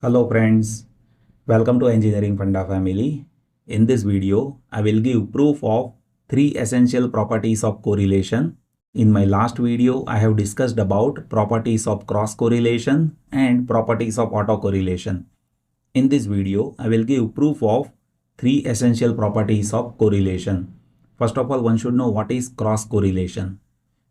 Hello friends, welcome to Engineering Funda family. In this video, I will give proof of three essential properties of correlation. In my last video, I have discussed about properties of cross correlation and properties of autocorrelation. In this video, I will give proof of three essential properties of correlation. First of all, one should know what is cross correlation.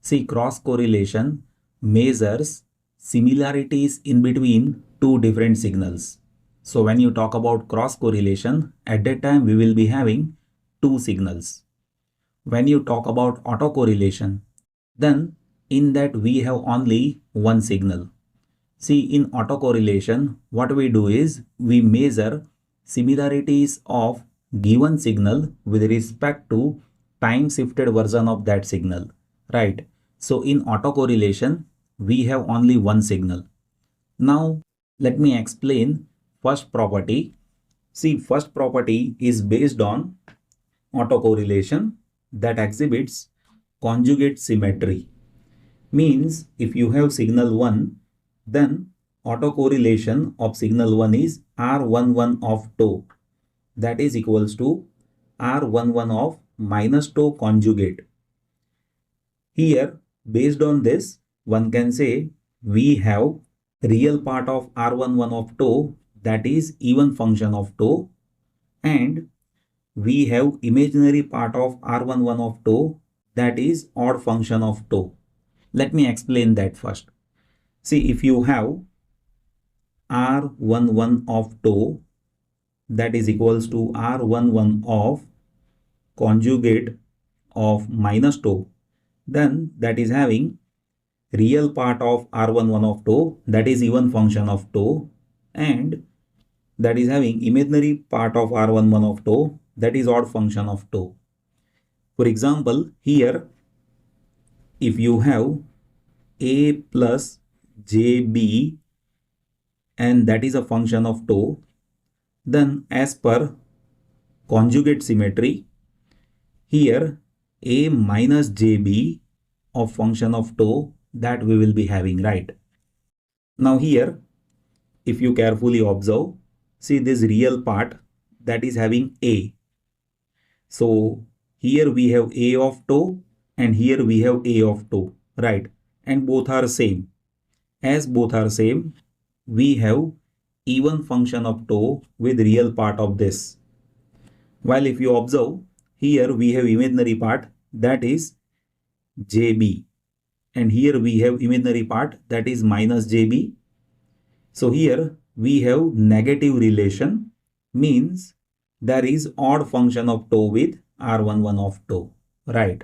See, cross correlation measures similarities in between two different signals. So when you talk about cross correlation, at that time we will be having two signals. When you talk about autocorrelation, then in that we have only one signal. See, in autocorrelation, what we do is we measure similarities of given signal with respect to time shifted version of that signal, right? So in autocorrelation, we have only one signal. Now, let me explain first property. See, first property is based on autocorrelation that exhibits conjugate symmetry. Means if you have signal 1, then autocorrelation of signal 1 is R11 of tau. That is equals to R11 of minus tau conjugate. Here, based on this, one can say we have real part of R11 of tau, that is even function of tau, and we have imaginary part of R11 of tau, that is odd function of tau. Let me explain that first. See, if you have R11 of tau, that is equals to R11 of conjugate of minus tau, then that is having real part of R11 of tau, that is even function of tau, and that is having imaginary part of R11 of tau, that is odd function of tau. For example, here if you have a plus jb and that is a function of tau, then as per conjugate symmetry, here a minus jb of function of tau, that we will be having, right? Now here, if you carefully observe, see this real part that is having a. So here we have a of tau and here we have a of tau, right? And both are same. As both are same, we have even function of tau with real part of this. While if you observe, here we have imaginary part, that is jb, and here we have imaginary part, that is minus jb. So here we have negative relation, means there is odd function of tau with R11 of tau, right?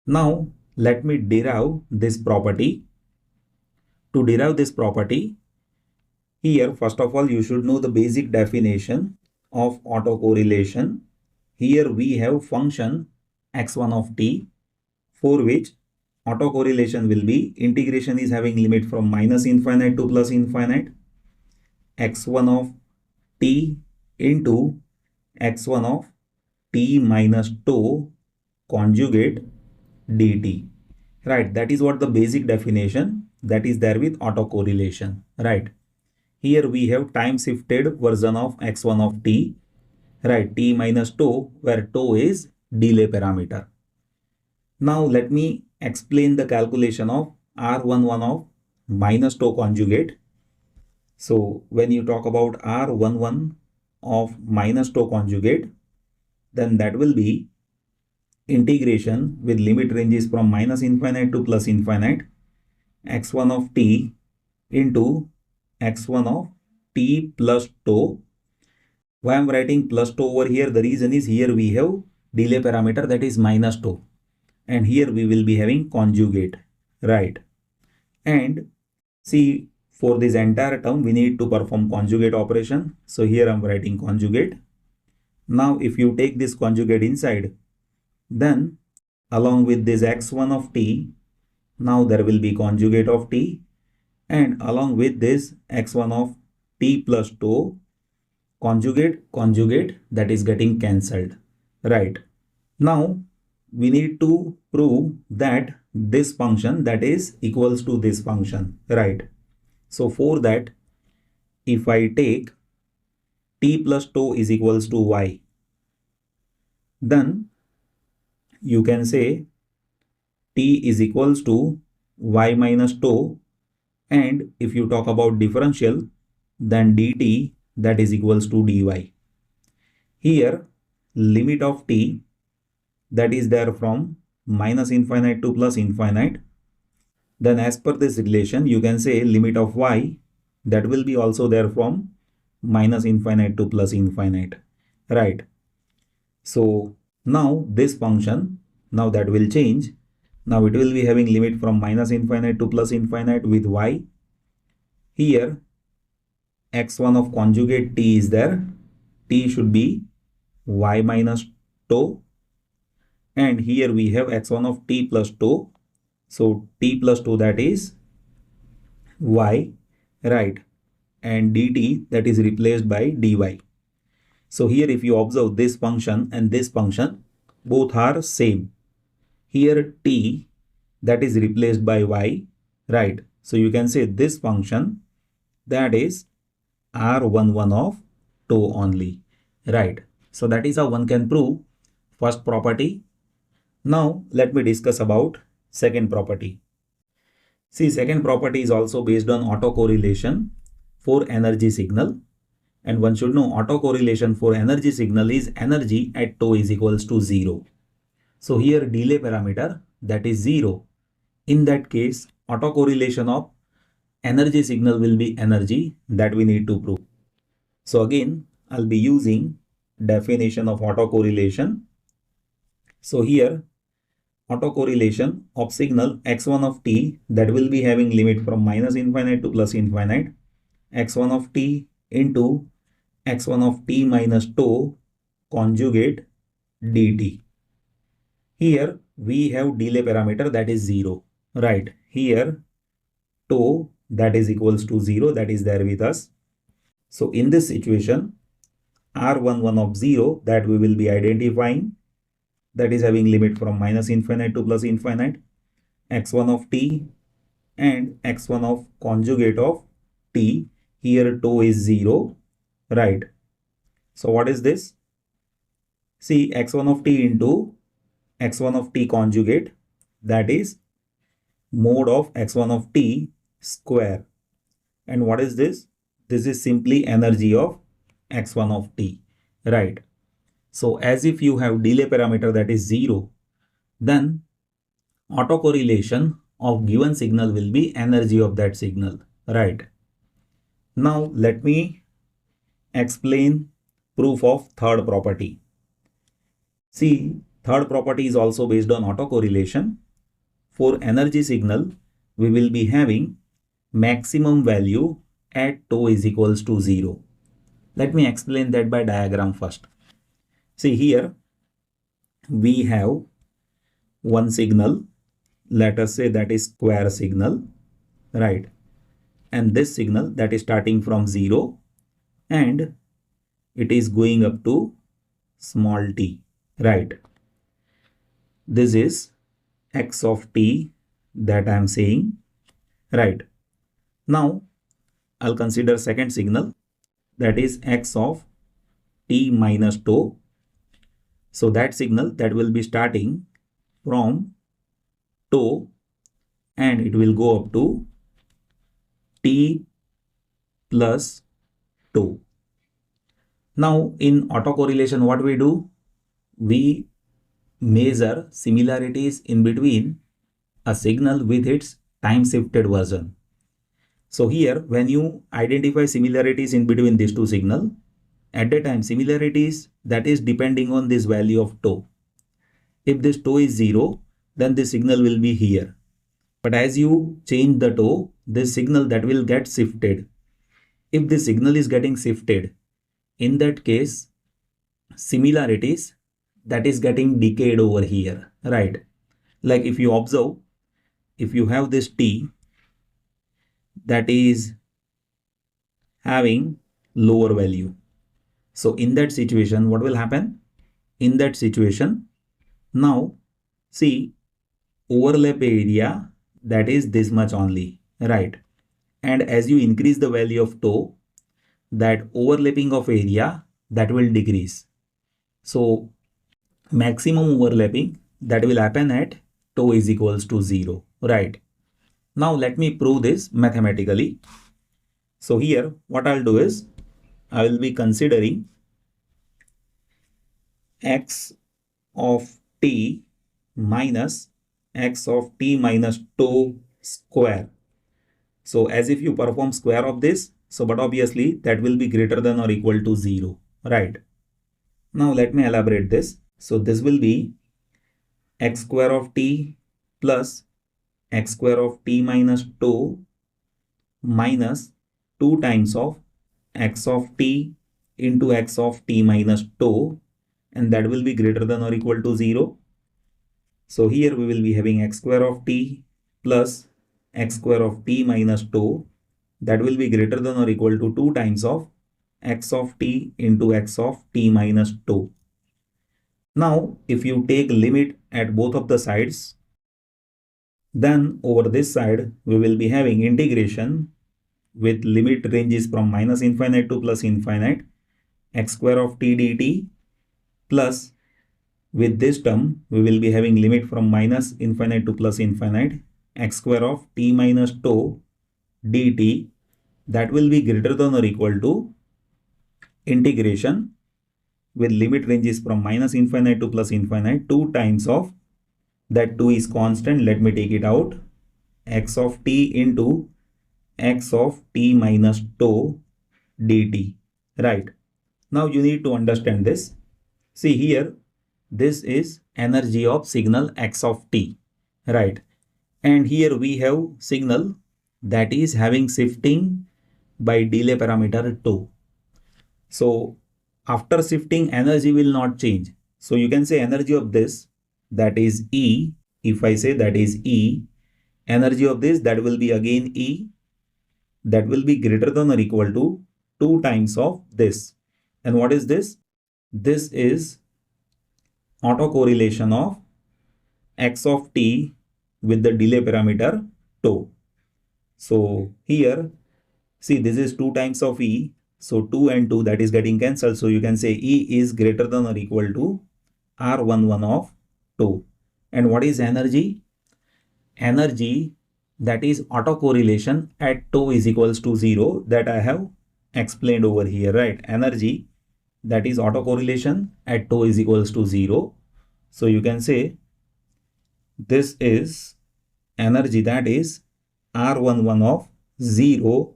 Now let me derive this property. To derive this property, here first of all you should know the basic definition of autocorrelation. Here we have function x1 of t, for which autocorrelation will be integration is having limit from minus infinite to plus infinite, x1 of t into x1 of t minus tau conjugate dt, right? That is what the basic definition that is there with autocorrelation, right? Here we have time shifted version of x1 of t, right? T minus tau, where tau is delay parameter. Now let me explain the calculation of R11 of minus tau conjugate. So when you talk about R11 of minus tau conjugate, then that will be integration with limit ranges from minus infinite to plus infinite, x1 of t into x1 of t plus tau. Why I am writing plus tau over here? The reason is here we have delay parameter, that is minus tau, and here we will be having conjugate, right? And see, for this entire term we need to perform conjugate operation. So here I am writing conjugate. Now if you take this conjugate inside, then along with this x1 of t, now there will be conjugate of t, and along with this x1 of t plus tau, conjugate, that is getting cancelled, right? Now we need to prove that this function that is equals to this function, right? So for that, if I take t plus tau is equals to y, then you can say t is equals to y minus tau, and if you talk about differential, then dt that is equals to dy. Here limit of t that is there from minus infinite to plus infinite, then as per this relation you can say limit of y that will be also there from minus infinite to plus infinite, right? So now this function, now that will change. Now it will be having limit from minus infinite to plus infinite with y. Here x1 of conjugate t is there. T should be y minus tau. And here we have x1 of t plus tau. So t plus tau that is y, right? And dt that is replaced by dy. So here if you observe this function and this function, both are same. Here t that is replaced by y, right? So you can say this function that is R11 of tau only, right? So that is how one can prove first property. Now let me discuss about second property. See, second property is also based on autocorrelation for energy signal. And one should know autocorrelation for energy signal is energy at tau is equals to 0. So here delay parameter that is 0. In that case, autocorrelation of energy signal will be energy that we need to prove. So again, I'll be using definition of autocorrelation. So here autocorrelation of signal x1 of t that will be having limit from minus infinite to plus infinite, x1 of t into x1 of t minus tau conjugate dt. Here we have delay parameter that is 0, right? Here tau that is equals to 0 that is there with us. So in this situation R11 of 0 that we will be identifying, that is having limit from minus infinite to plus infinite, x1 of t and x1 of conjugate of t. Here tau is 0, right? So what is this? See, x1 of t into x1 of t conjugate, that is mode of x1 of t square. And what is this? This is simply energy of x1 of t, right? So as if you have delay parameter that is 0, then autocorrelation of given signal will be energy of that signal, right? Now let me explain proof of third property. See, third property is also based on autocorrelation. For energy signal, we will be having maximum value at tau is equals to 0. Let me explain that by diagram first. See, here we have one signal, let us say that is square signal, right? And this signal that is starting from 0 and it is going up to small t, right? This is x of t that I am saying, right? Now I'll consider second signal, that is x of t minus tau. So that signal that will be starting from tau and it will go up to t plus tau. Now in autocorrelation, what we do? We measure similarities in between a signal with its time shifted version. So here when you identify similarities in between these two signals, at that time similarities that is depending on this value of tau. If this tau is 0, then the signal will be here. But as you change the tau, this signal that will get shifted. If the signal is getting shifted, in that case similarities that is getting decayed over here, right? Like if you observe, if you have this t that is having lower value, so in that situation what will happen? In that situation, now see, overlap area that is this much only, right? And as you increase the value of tau, that overlapping of area that will decrease. So maximum overlapping that will happen at tau is equals to 0, right? Now let me prove this mathematically. So here what I'll do is I will be considering x of t minus x of t minus tau square. So as if you perform square of this, so but obviously that will be greater than or equal to 0, right? Now let me elaborate this. So this will be x square of t plus x square of t minus tau minus 2 times of x of t into x of t minus tau, and that will be greater than or equal to 0. So here we will be having x square of t plus x square of t minus tau, that will be greater than or equal to 2 times of x of t into x of t minus tau. Now if you take limit at both of the sides, then over this side we will be having integration with limit ranges from minus infinite to plus infinite x square of t dt, plus with this term we will be having limit from minus infinite to plus infinite x square of t minus tau dt, that will be greater than or equal to integration with limit ranges from minus infinite to plus infinite 2 times of, that 2 is constant, let me take it out, x of t into x of t minus tau dt, right? Now you need to understand this. See here, this is energy of signal x of t, right? And here we have signal that is having shifting by delay parameter tau. So after shifting, energy will not change. So you can say energy of this, that is E. If I say that is E, energy of this, that will be again E, that will be greater than or equal to 2 times of this. And what is this? This is autocorrelation of x of t with the delay parameter tau. So here, see, this is 2 times of E. So 2 and 2, that is getting cancelled. So you can say E is greater than or equal to R11 of tau. And what is energy? Energy, that is autocorrelation at tau is equals to 0, that I have explained over here, right? Energy, that is autocorrelation at tau is equals to 0. So you can say this is energy, that is R11 of 0,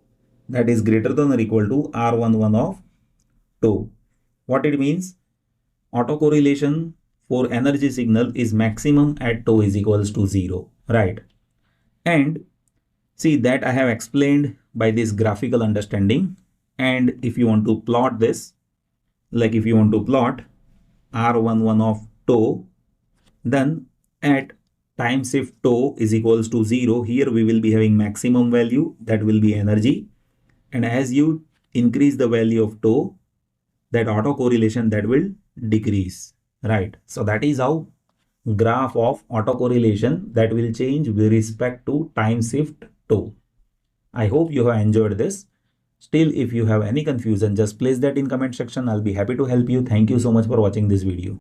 that is greater than or equal to R11 of tau. What it means? Autocorrelation for energy signal is maximum at tau is equals to 0, right? And see, that I have explained by this graphical understanding. And if you want to plot this, like if you want to plot R11 of tau, then at time shift tau is equals to 0, here we will be having maximum value, that will be energy. And as you increase the value of tau, that autocorrelation that will decrease, right? So that is how graph of autocorrelation that will change with respect to time shift tau. I hope you have enjoyed this. Still, if you have any confusion, just place that in comment section. I'll be happy to help you. Thank you so much for watching this video.